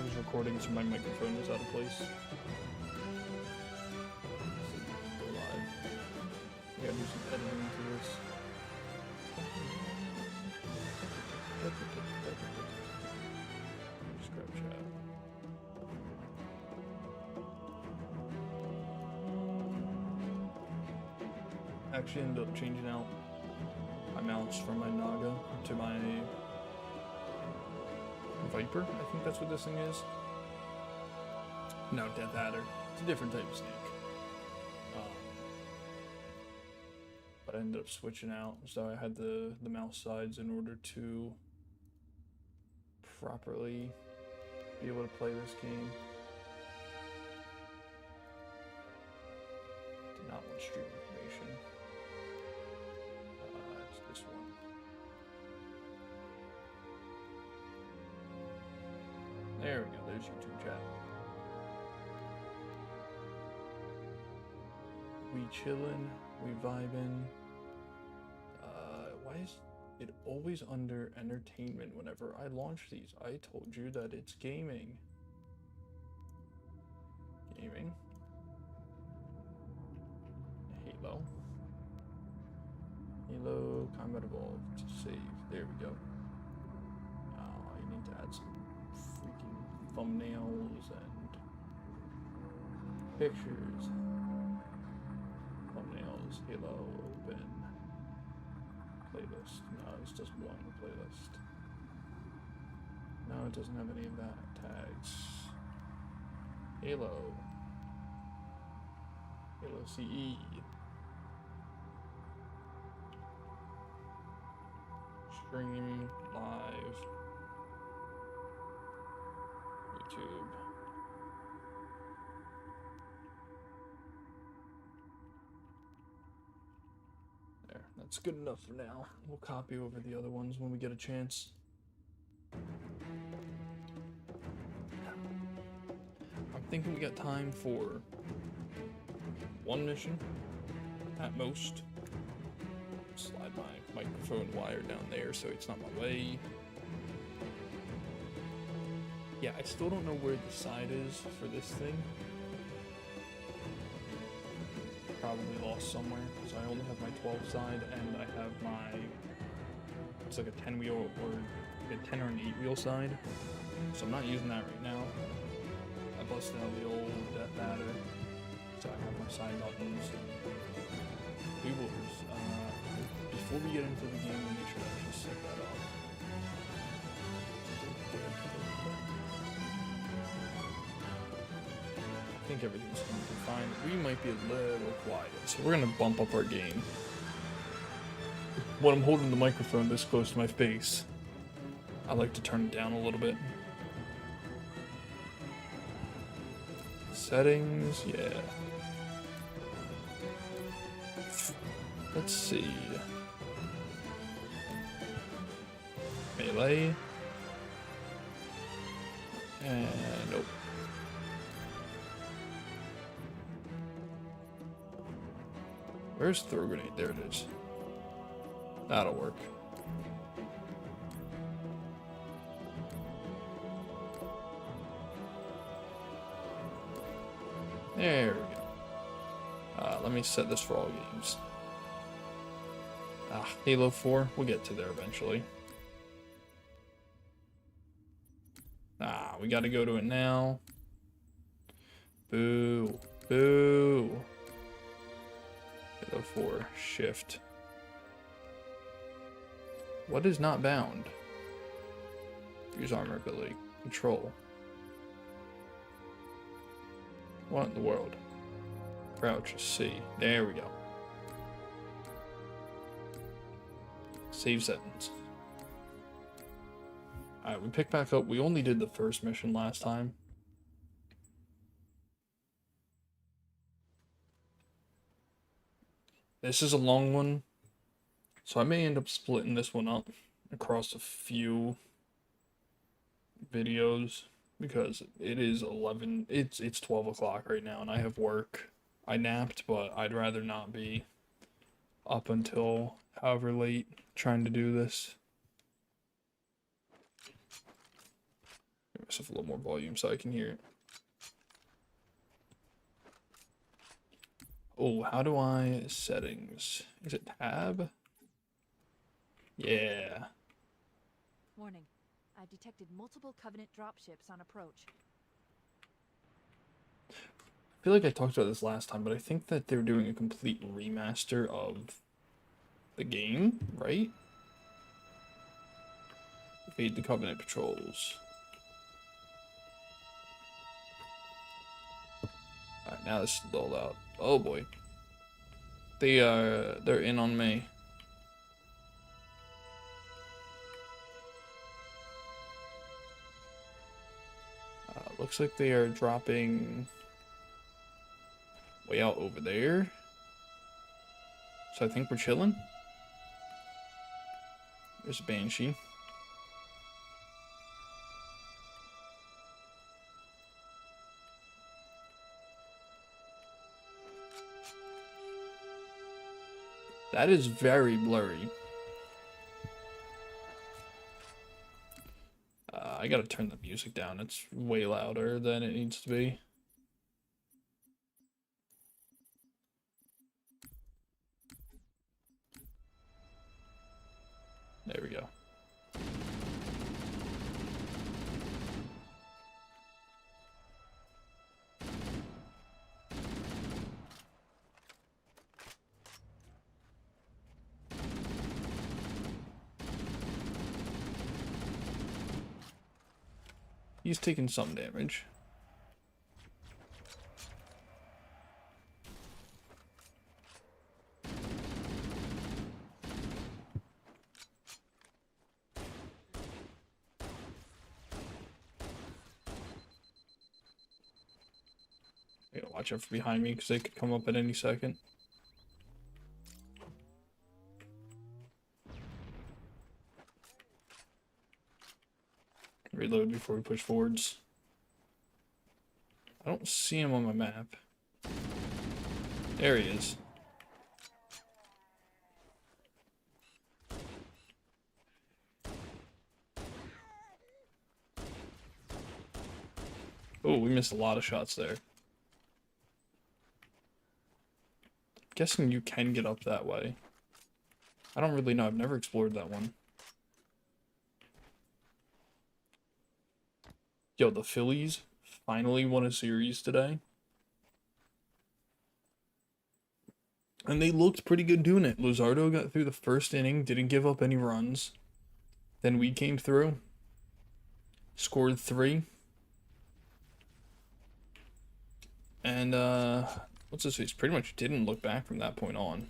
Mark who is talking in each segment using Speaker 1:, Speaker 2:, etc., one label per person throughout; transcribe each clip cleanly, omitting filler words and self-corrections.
Speaker 1: was recording, so my microphone was out of place. Live. We gotta do some editing to this. Just grab chat. Actually ended up changing out my mouse from my Naga to my Viper. I think that's what this thing is. No, Death Adder. It's a different type of snake. But I ended up switching out, so I had the mouse sides in order to properly be able to play this game. Did not want stream information. It's this one. There we go, there's YouTube chat. We chillin', we vibin'. Why is it always under entertainment whenever I launch these? I told you that it's gaming. Gaming. Halo. Halo Combat Evolved. Save. There we go. Oh, you need to add some freaking thumbnails and pictures. Thumbnails. Halo. Open. Playlist. No, this doesn't belong in the playlist. No, it doesn't have any of that. Tags. Halo. Halo CE. Stream live. YouTube. There, that's good enough for now. We'll copy over the other ones when we get a chance. I'm thinking we got time for one mission at most. Slide my microphone wire down there so it's not my way. Yeah, I still don't know where the side is for this thing. Probably lost somewhere, so I only have my 12 side and I have my, it's like a 10 wheel or a 10 or an 8 wheel side, so I'm not using that right now. I busted out the old Death Adder, so I have my side buttons. We will, before we get into the game, we'll make sure that I just set that up. I think everything's going to be fine. We might be a little quiet, so we're going to bump up our gain. When I'm holding the microphone this close to my face, I like to turn it down a little bit. Settings, yeah. Let's see. Melee. And nope. Where's throw grenade? There it is. That'll work. There we go. Let me set this for all games. Halo 4. We'll get to there eventually. We gotta go to it now. Boo. Boo. Halo 4. Shift. What is not bound? Use armor ability. Control. What in the world? Crouch. C. There we go. Save settings. Alright, we pick back up. We only did the first mission last time. This is a long one, so I may end up splitting this one up across a few videos because it is 11, it's 12 o'clock right now and I have work. I napped, but I'd rather not be up until however late trying to do this. Give myself a little more volume so I can hear it. Oh, how do I settings? Is it tab? Yeah.
Speaker 2: Warning. I've detected multiple Covenant dropships on approach.
Speaker 1: I feel like I talked about this last time, but I think that they're doing a complete remaster of the game, right? Evade the Covenant patrols. Alright, now this is lulled out. Oh boy. They're in on me. Looks like they are dropping way out over there. So I think we're chilling. There's a Banshee. That is very blurry. I gotta turn the music down. It's way louder than it needs to be. There we go. He's taking some damage. I gotta watch out for behind me because they could come up at any second. Reload before we push forwards. I don't see him on my map. There he is. Oh, we missed a lot of shots there. Guessing you can get up that way. I don't really know. I've never explored that one. Yo, the Phillies finally won a series today. And they looked pretty good doing it. Luzardo got through the first inning, didn't give up any runs. Then we came through, scored 3. And, what's this face? Pretty much didn't look back from that point on.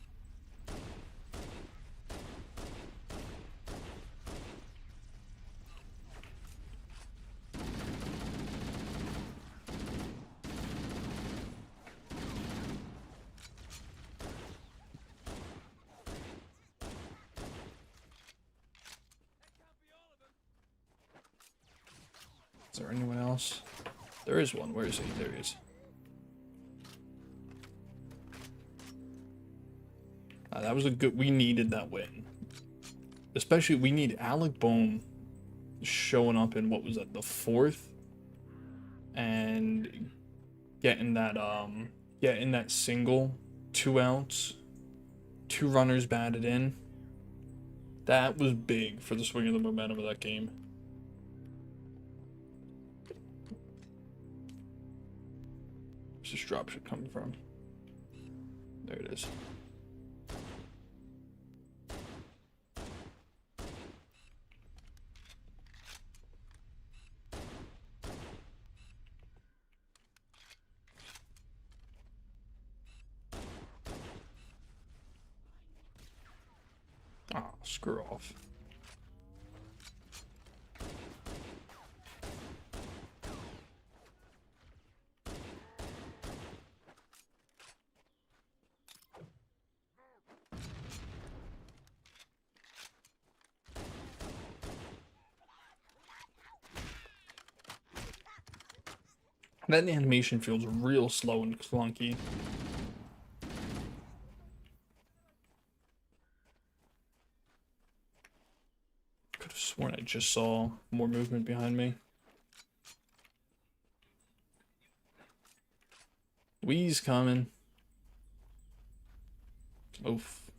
Speaker 1: Is there anyone else? There is one. Where is he? There he is. That was a good... We needed that win. Especially, we need Alec Bohm showing up in, what was that, the 4th? And getting that single, 2 outs, 2 runners batted in. That was big for the swing of the momentum of that game. Where's this drop shot coming from? There it is. Ah, screw off. That animation feels real slow and clunky. Could have sworn I just saw more movement behind me. Wee's coming. Oof.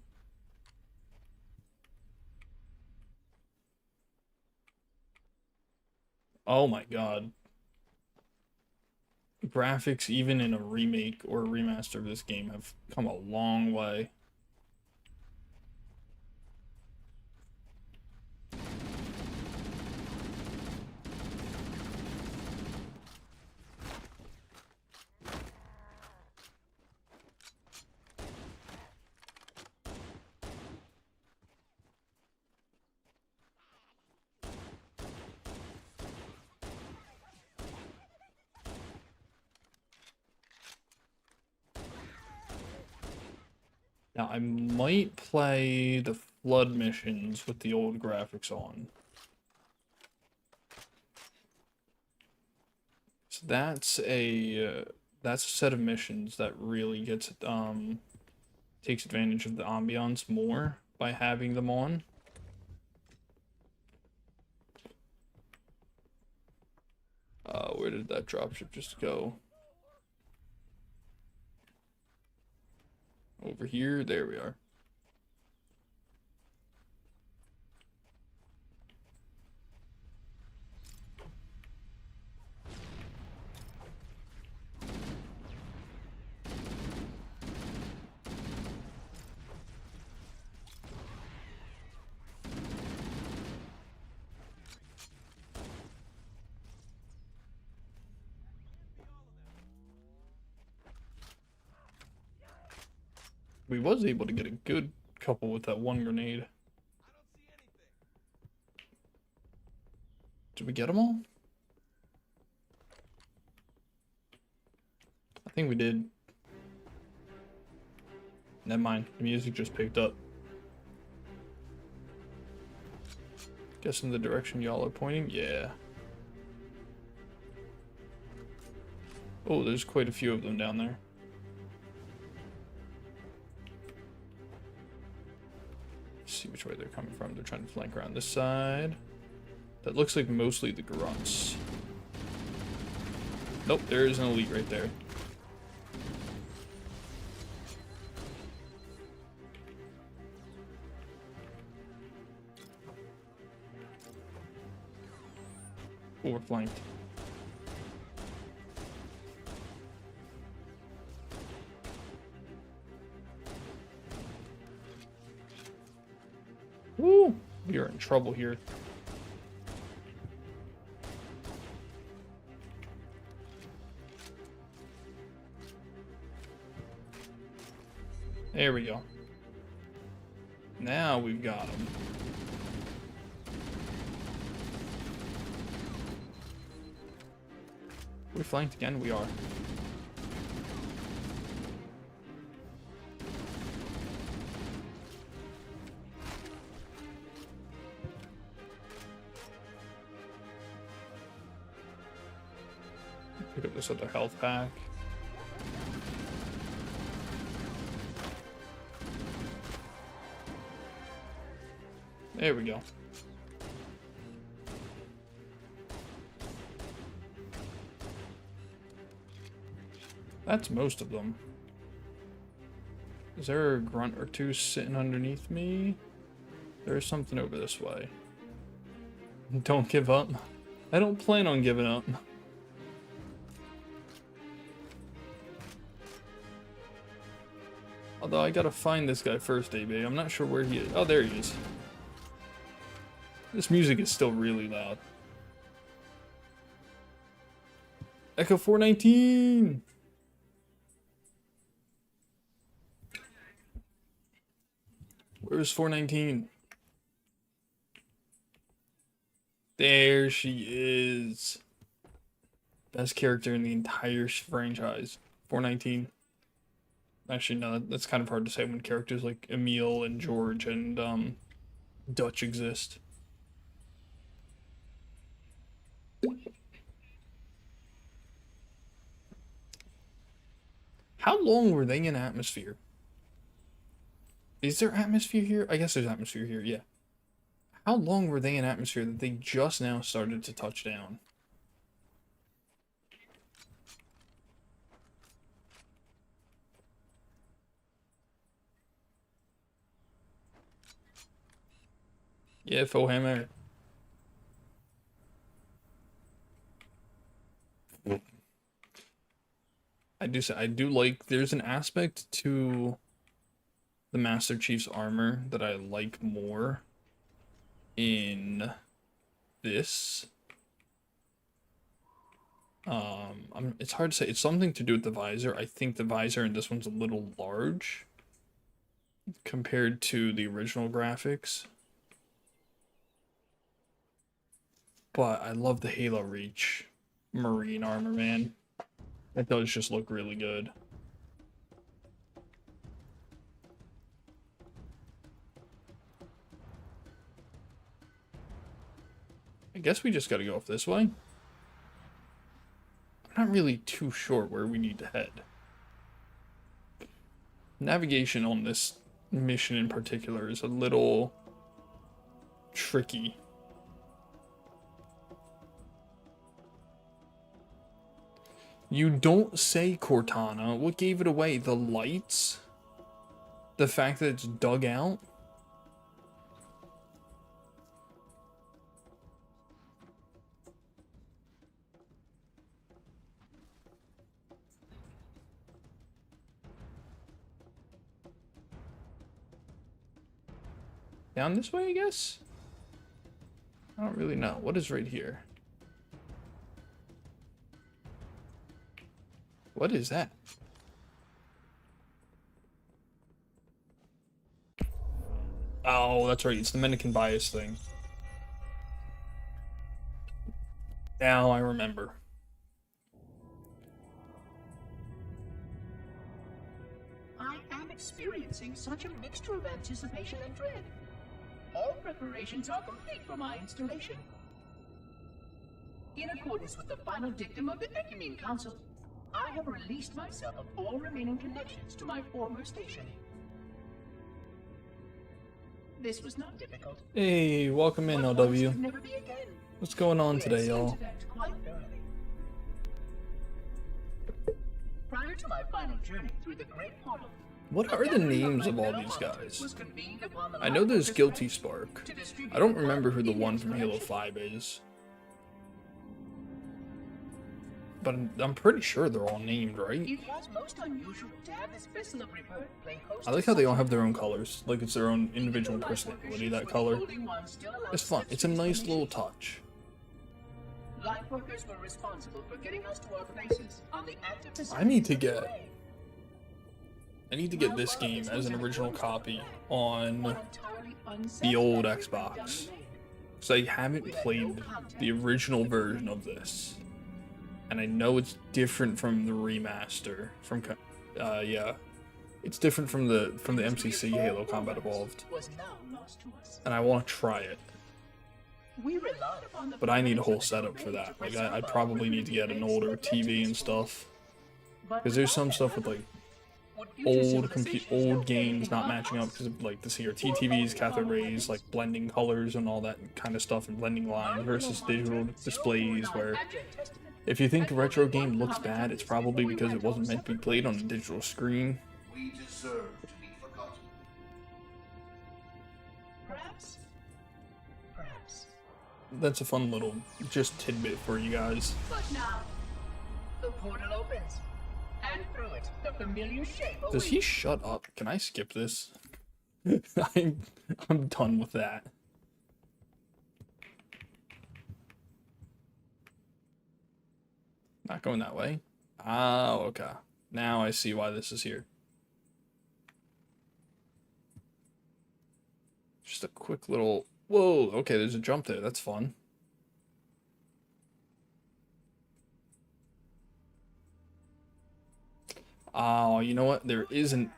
Speaker 1: Oh my god. Graphics, even in a remake or a remaster of this game, have come a long way. Now, I might play the flood missions with the old graphics on. So that's a set of missions that really takes advantage of the ambiance more by having them on. Where did that dropship just go? Over here, there we are. We was able to get a good couple with that one grenade. Did we get them all? I think we did. Never mind, the music just picked up. Guessing the direction y'all are pointing? Yeah. Oh, there's quite a few of them down there. Let's see which way they're coming from. They're trying to flank around this side. That looks like mostly the grunts. Nope, there is an elite right there. Oh, we're flanked. Woo! We are in trouble here. There we go. Now we've got him. We flanked again? We are. Pick up this other health pack. There we go. That's most of them. Is there a grunt or two sitting underneath me? There's something over this way. Don't give up. I don't plan on giving up. Although I gotta find this guy first, AB. I'm not sure where he is. Oh, there he is. This music is still really loud. Echo 419! Where's 419? There she is. Best character in the entire franchise. 419. Actually, no, that's kind of hard to say when characters like Emil and George and Dutch exist. How long were they in atmosphere? Is there atmosphere here? I guess there's atmosphere here, yeah. How long were they in atmosphere that they just now started to touch down? Yeah, full hammer. I do like, there's an aspect to the Master Chief's armor that I like more in this. It's hard to say. It's something to do with the visor. I think the visor in this one's a little large compared to the original graphics. But I love the Halo Reach Marine armor, man. It does just look really good. I guess we just gotta go up this way. I'm not really too sure where we need to head. Navigation on this mission in particular is a little tricky. You don't say, Cortana. What gave it away? The lights? The fact that it's dug out? Down this way, I guess? I don't really know. What is right here? What is that? Oh, that's right. It's the Minican bias thing. Now I remember.
Speaker 3: I am experiencing such a mixture of anticipation and dread. All preparations are complete for my installation. In accordance with the final dictum of the Ecumene Council, I have released myself of all remaining connections to my former station. This was not difficult.
Speaker 1: Hey, welcome in, LW.
Speaker 3: Never be again.
Speaker 1: What's going on today, y'all?
Speaker 3: Prior to my final journey through the Great Portal,
Speaker 1: What are the names of all these guys? I know there's Guilty Spark. I don't remember who the one from Halo 5 is. But I'm pretty sure they're all named, right?
Speaker 3: It was most unusual to have this vessel of rebirth play host.
Speaker 1: I like how they all have their own colors. Like it's their own individual personality, that color. It's fun. It's a nice little touch.
Speaker 3: Light workers were responsible for getting us to our places on the active
Speaker 1: I need to get this game as an original copy on the old Xbox. So I haven't played the original version of this. And I know it's different from the remaster from yeah. It's different from the MCC Halo Combat Evolved. And I want to try it. But I need a whole setup for that. Like I'd probably need to get an older TV and stuff. Because there's some stuff with like old games not matching up because of like the CRT TVs, cathode rays, like blending colors and all that kind of stuff, and blending lines versus digital displays, where if you think a retro game looks bad, it's probably because it wasn't meant to be played on a digital screen.
Speaker 4: We deserve to be forgotten.
Speaker 3: Perhaps.
Speaker 1: That's a fun little just tidbit for you guys.
Speaker 3: But now, the portal opens, and through it, the familiar shape awaits.
Speaker 1: Does he shut up? Can I skip this? I'm done with that. Not going that way. Oh, okay. Now I see why this is here. Just a quick little... Whoa, okay, there's a jump there. That's fun. Oh, you know what? There is an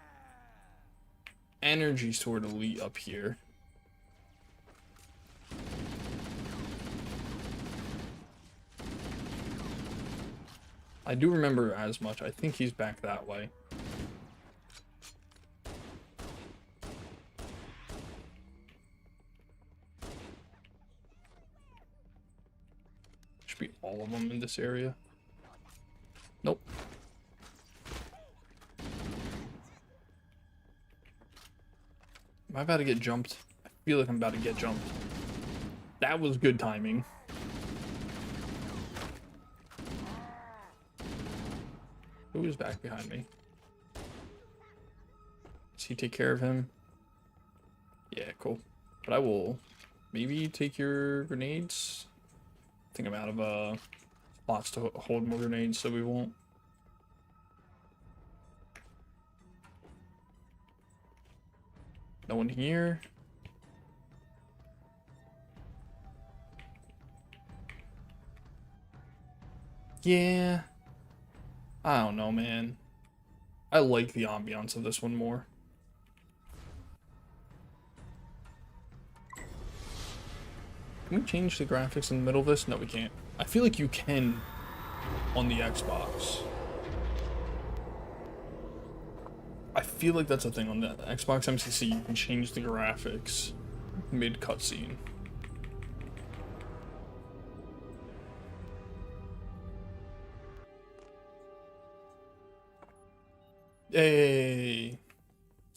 Speaker 1: energy sword elite up here. I do remember as much. I think he's back that way. Should be all of them in this area. Nope. Am I about to get jumped? I feel like I'm about to get jumped. That was good timing. Who is back behind me? Does he take care of him? Yeah, cool. But I will maybe take your grenades. I think I'm out of spots to hold more grenades, so we won't. No one here. Yeah. I don't know, man. I like the ambiance of this one more. Can we change the graphics in the middle of this? No, we can't. I feel like you can on the Xbox. I feel like that's a thing on the Xbox MCC. You can change the graphics mid-cutscene. Hey,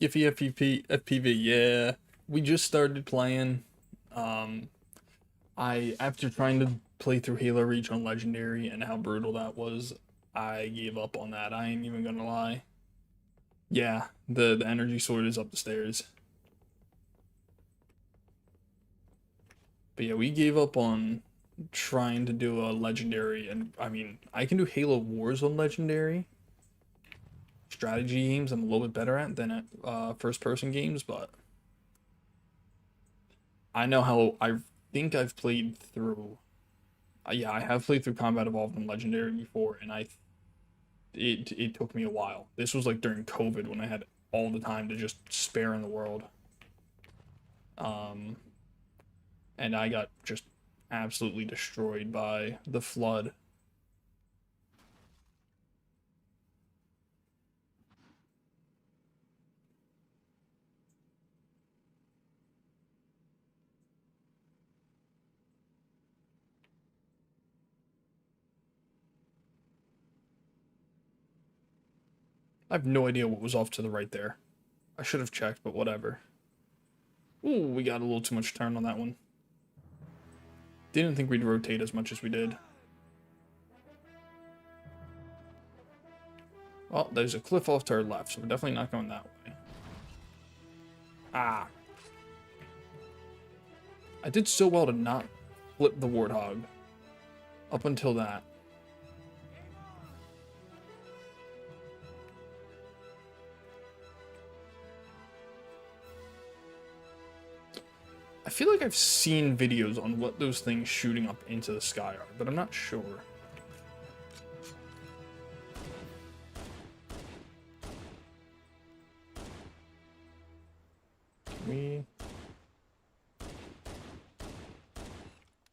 Speaker 1: Iffy FPV, yeah. We just started playing. After trying to play through Halo Reach on Legendary and how brutal that was, I gave up on that. I ain't even gonna lie. Yeah, the energy sword is up the stairs. But yeah, we gave up on trying to do a Legendary, and I mean, I can do Halo Wars on Legendary. Strategy games I'm a little bit better at than at first-person games, but I know how I think I've played through. Yeah, I have played through Combat Evolved and Legendary before, and it took me a while. This was like during COVID when I had all the time to just spare in the world. And I got just absolutely destroyed by the flood. I have no idea what was off to the right there. I should have checked, but whatever. Ooh, we got a little too much turn on that one. Didn't think we'd rotate as much as we did. Well, there's a cliff off to our left, so we're definitely not going that way. Ah. I did so well to not flip the Warthog. Up until that. I feel like I've seen videos on what those things shooting up into the sky are, but I'm not sure.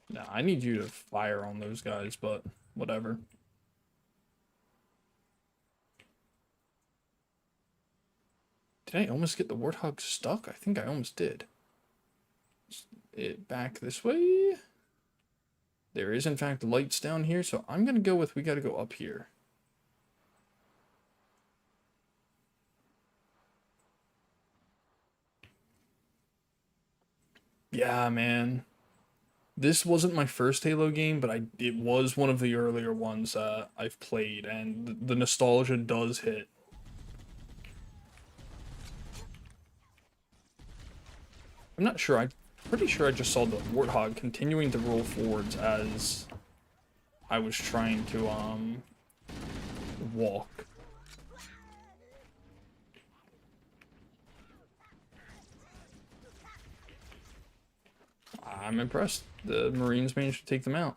Speaker 1: Nah, I need you to fire on those guys, but whatever. Did I almost get the Warthog stuck? I think I almost did. It back this way. There is in fact lights down here, so I'm gonna go with we gotta go up here. Yeah, man. This wasn't my first Halo game, but it was one of the earlier ones I've played, and the nostalgia does hit. I'm not sure. I'm pretty sure I just saw the Warthog continuing to roll forwards as I was trying to walk. I'm impressed. The Marines managed to take them out.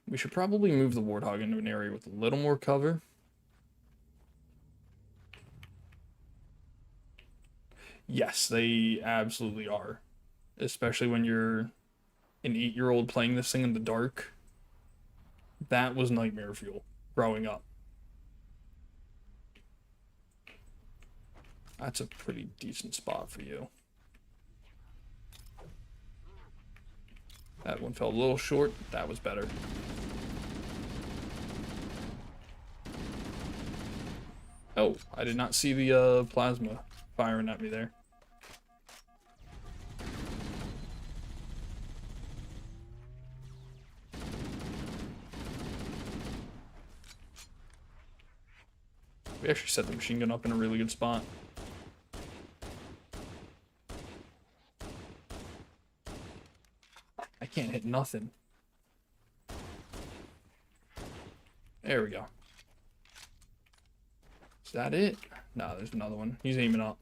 Speaker 1: We should probably move the Warthog into an area with a little more cover. Yes, they absolutely are. Especially when you're an 8-year-old playing this thing in the dark. That was nightmare fuel growing up. That's a pretty decent spot for you. That one fell a little short. That was better. Oh, I did not see the plasma firing at me there. We actually set the machine gun up in a really good spot. I can't hit nothing. There we go. Is that it? No, there's another one. He's aiming up.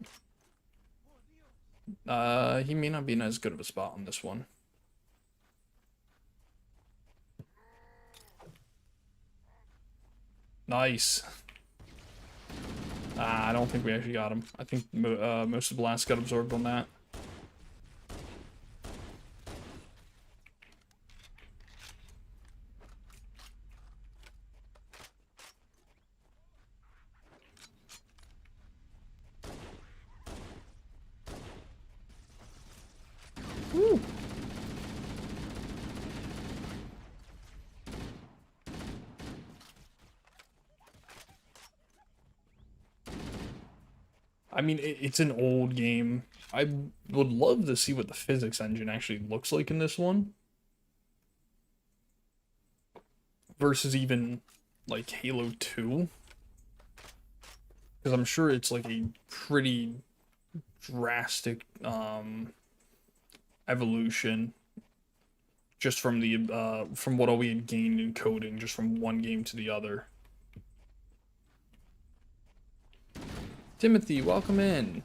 Speaker 1: He may not be in as good of a spot on this one. Nice. I don't think we actually got him. I think most of the blast got absorbed on that. Woo. I mean, it's an old game. I would love to see what the physics engine actually looks like in this one. Versus even, like, Halo 2. Because I'm sure it's, like, a pretty drastic, evolution. Just from the, from what all we had gained in coding, just from one game to the other. Timothy, welcome in.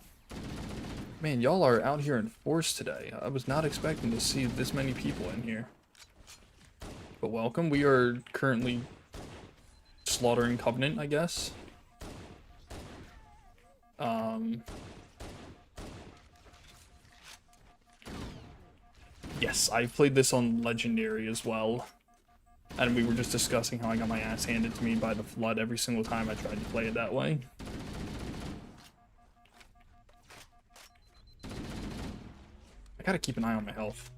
Speaker 1: Man, y'all are out here in force today. I was not expecting to see this many people in here. But welcome. We are currently slaughtering Covenant, I guess. Yes, I played this on Legendary as well. And we were just discussing how I got my ass handed to me by the Flood every single time I tried to play it that way. I gotta keep an eye on my health.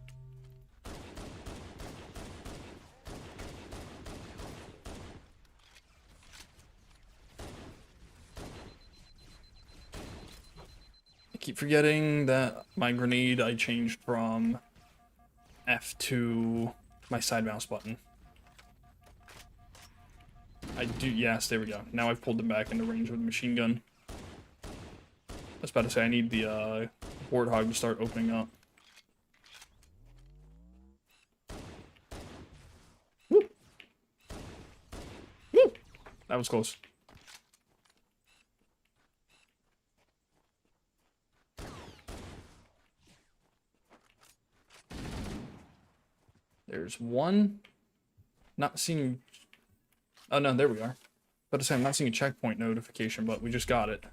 Speaker 1: I keep forgetting that my grenade I changed from F to my side mouse button. I do, yes, there we go. Now I've pulled them back into range with the machine gun. I was about to say, I need the Warthog to start opening up. Woo! Woo! That was close. There's one. Not seeing... Oh, no, there we are. But to say, I'm not seeing a checkpoint notification, but we just got it.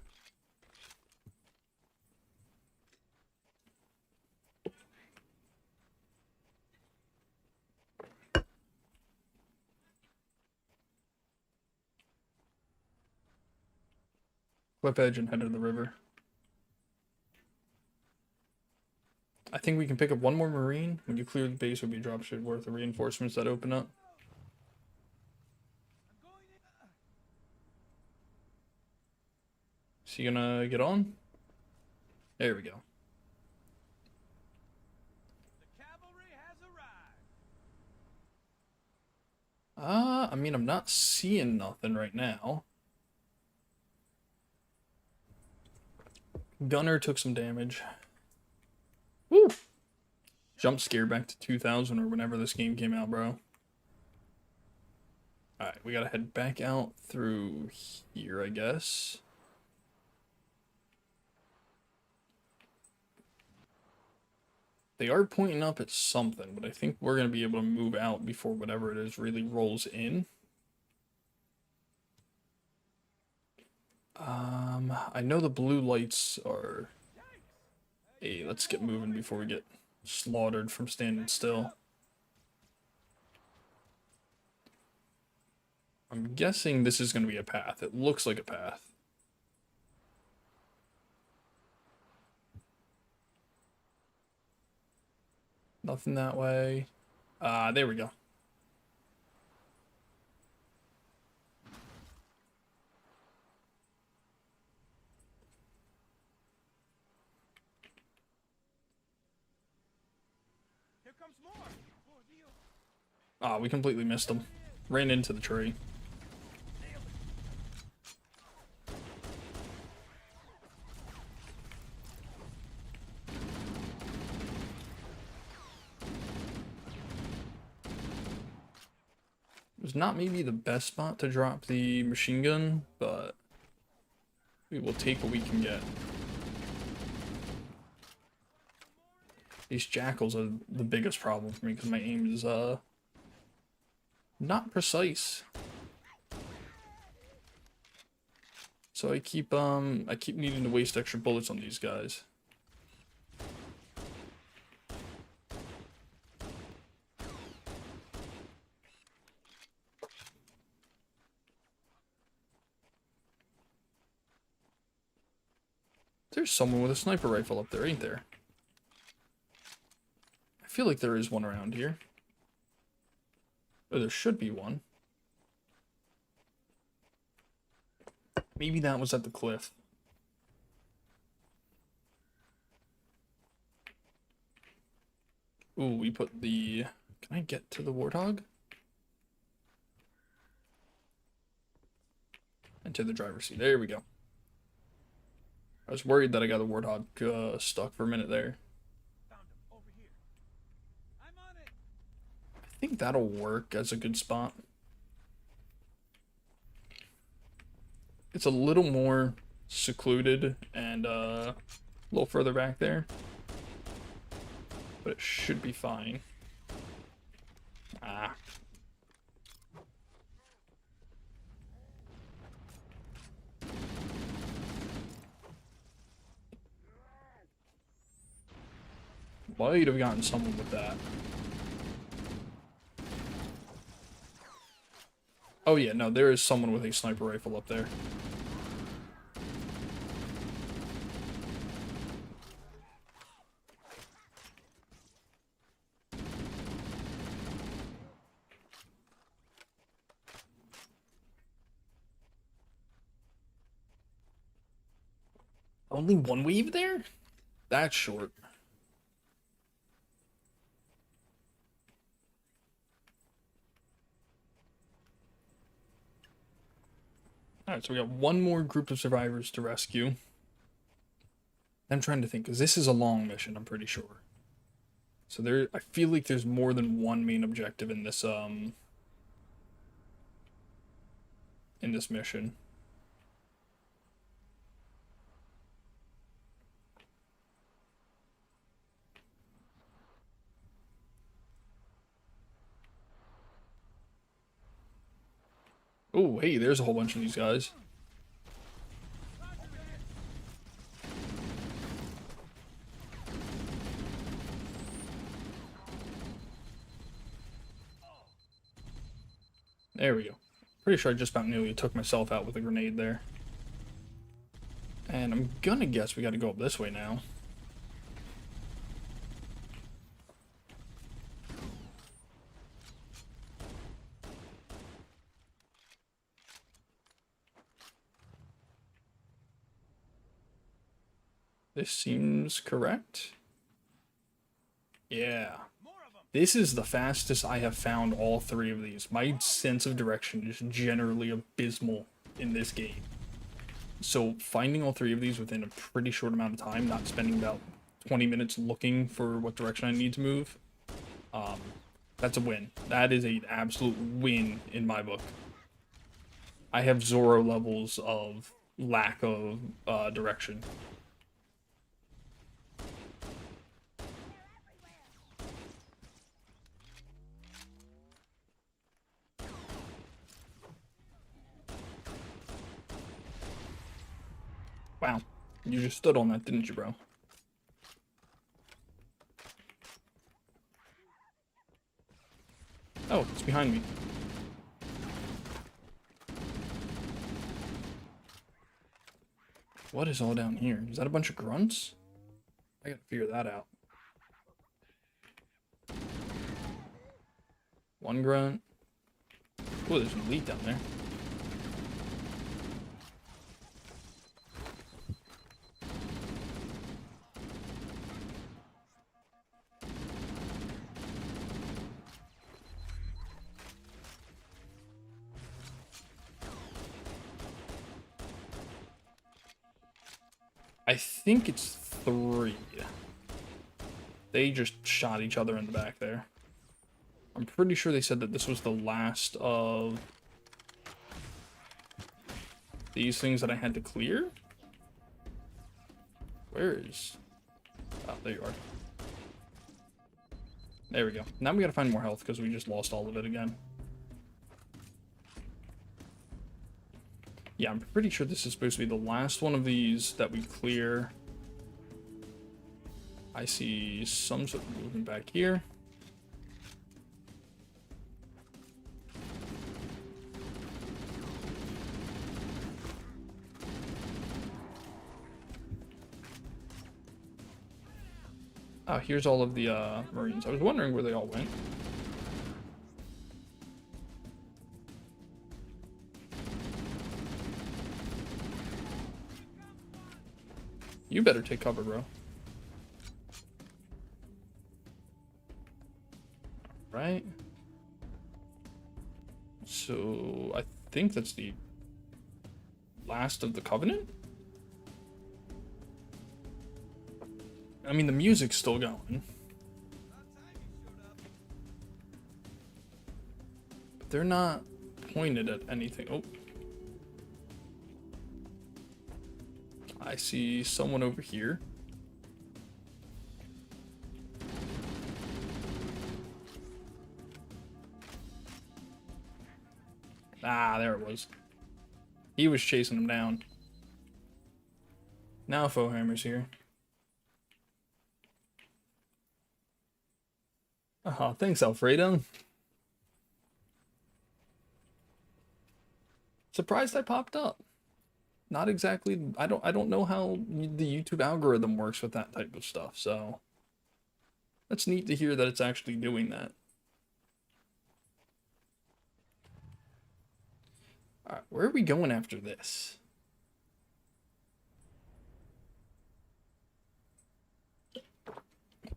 Speaker 1: Cliff edge and head to the river. I think we can pick up one more Marine. When you clear the base, will be a dropship worth of reinforcements that open up. Is he gonna get on? There we go.
Speaker 5: The cavalry has arrived.
Speaker 1: I mean, I'm not seeing nothing right now. Gunner took some damage. Woo! Jump scare back to 2000 or whenever this game came out, bro. Alright, we gotta head back out through here, I guess. They are pointing up at something, but I think we're going to be able to move out before whatever it is really rolls in. I know the blue lights are... Hey, let's get moving before we get slaughtered from standing still. I'm guessing this is going to be a path. It looks like a path. Nothing that way. There we go.
Speaker 5: Here comes more.
Speaker 1: We completely missed them. Ran into the tree. was not maybe the best spot to drop the machine gun, but we will take what we can get. These jackals are the biggest problem for me because my aim is not precise. So I keep needing to waste extra bullets on these guys. There's someone with a sniper rifle up there, ain't there? I feel like there is one around here. Or there should be one. Maybe that was at the cliff. Ooh, we put the... Can I get to the warthog? And to the driver's seat. There we go. I was worried that I got the warthog stuck for a minute there.
Speaker 5: Found him over here. I'm on it.
Speaker 1: I think that'll work as a good spot. It's a little more secluded and a little further back there. But it should be fine. Ah. Might have gotten someone with that. Oh yeah, no, there is someone with a sniper rifle up there. Only one wave there? That's short. Alright, so we got one more group of survivors to rescue. I'm trying to think, because this is a long mission, I'm pretty sure. So there, I feel like there's more than one main objective in this mission. Oh, hey, there's a whole bunch of these guys. There we go. Pretty sure I just about nearly took myself out with a grenade there. And I'm gonna guess we gotta go up this way now. This seems correct. Yeah. This is the fastest I have found all three of these. My sense of direction is generally abysmal in this game. So finding all three of these within a pretty short amount of time, not spending about 20 minutes looking for what direction I need to move, that's a win. That is an absolute win in my book. I have Zorro levels of lack of direction. Wow, you just stood on that, didn't you, bro? Oh, it's behind me. What is all down here? Is that a bunch of grunts? I gotta figure that out. One grunt. Oh, there's an elite down there. I think it's 3. They just shot each other in the back there. I'm pretty sure they said that this was the last of these things that I had to clear. Where is... Oh, there you are. There we go. Now we gotta find more health because we just lost all of it again. Yeah, I'm pretty sure this is supposed to be the last one of these that we clear. I see some sort of movement back here. Oh, here's all of the Marines. I was wondering where they all went. You better take cover, bro. Right. So, I think that's the last of the Covenant? I mean, the music's still going. But they're not pointed at anything. Oh. I see someone over here. Ah, there it was. He was chasing him down. Now Fohammer's here. Thanks, Alfredo. Surprised I popped up. Not exactly. I don't know how the YouTube algorithm works with that type of stuff. So that's neat to hear that it's actually doing that. All right, where are we going after this?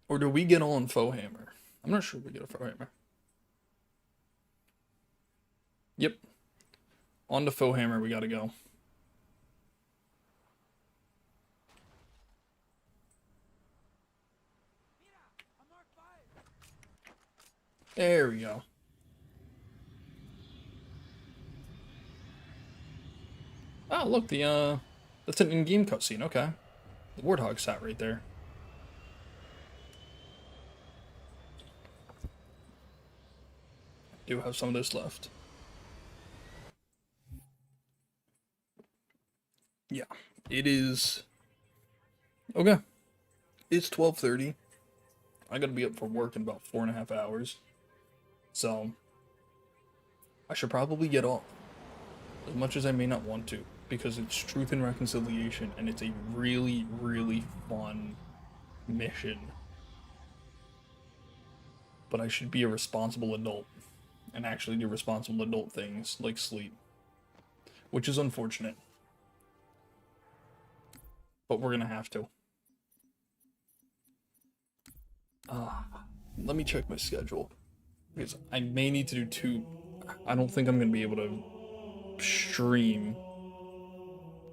Speaker 1: Or do we get on Fohammer? I'm not sure we get a Fohammer. Yep. On to Fohammer we gotta go. There we go. Oh, look, that's an in-game cutscene, okay. The Warthog sat right there. Do have some of this left. Yeah, it is... Okay. It's 12:30. I gotta be up for work in about 4.5 hours. So, I should probably get off. As much as I may not want to. Because it's Truth and Reconciliation, and it's a really, really fun mission. But I should be a responsible adult. And actually do responsible adult things, like sleep. Which is unfortunate. But we're gonna have to. Let me check my schedule. Because I may need to do 2... I don't think I'm gonna be able to stream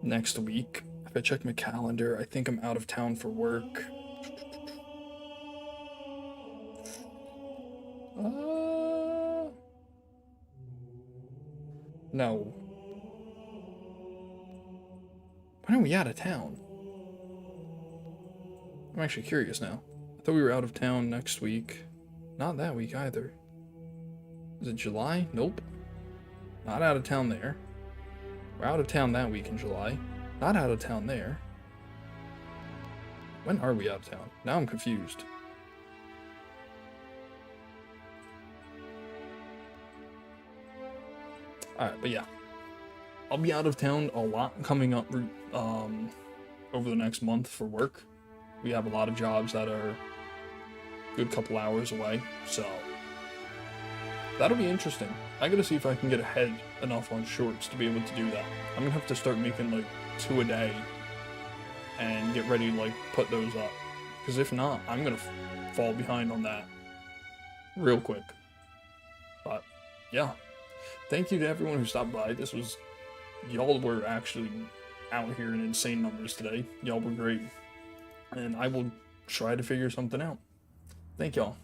Speaker 1: next week. If I check my calendar, I think I'm out of town for work. No. When are we out of town? I'm actually curious now. I thought we were out of town next week. Not that week either. Is it July? Nope. Not out of town there. We're out of town that week in July. Not out of town there. When are we out of town? Now I'm confused. Alright, but yeah. I'll be out of town a lot coming up over the next month for work. We have a lot of jobs that are a good couple hours away, so that'll be interesting. I gotta see if I can get ahead enough on shorts to be able to do that. I'm gonna have to start making like 2 a day and get ready to like put those up. Because if not, I'm gonna fall behind on that real quick. But yeah, thank you to everyone who stopped by. Y'all were actually out here in insane numbers today. Y'all were great. And I will try to figure something out. Thank y'all.